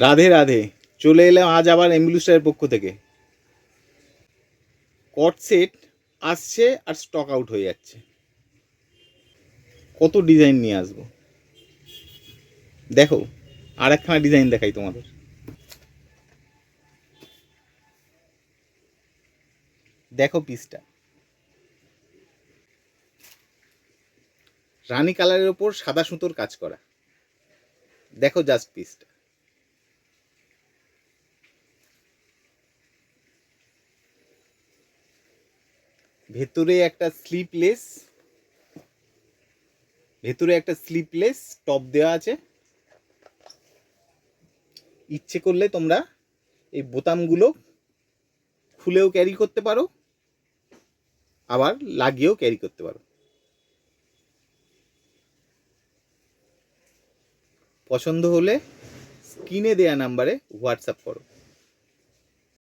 রাধে রাধে, চলে এলাম আজ আবার এমব্লুস্টারের পক্ষ থেকে। কট সেট আসছে আর স্টক আউট হয়ে যাচ্ছে। কত ডিজাইন নিয়ে আসবো, দেখো আর একখানা ডিজাইন দেখাই তোমাদের। দেখো পিসটা, রানী কালারের ওপর সাদা সুতোর কাজ করা। দেখো জাস্ট পিসটা, ভেতরে একটা স্লিপলেস, টপ দেওয়া আছে। ইচ্ছে করলে তোমরা এই বোতামগুলো খুলেও ক্যারি করতে পারো, আবার লাগিয়েও ক্যারি করতে পারো। পছন্দ হলে স্ক্রিনে দেয়া নাম্বারে হোয়াটসঅ্যাপ করো।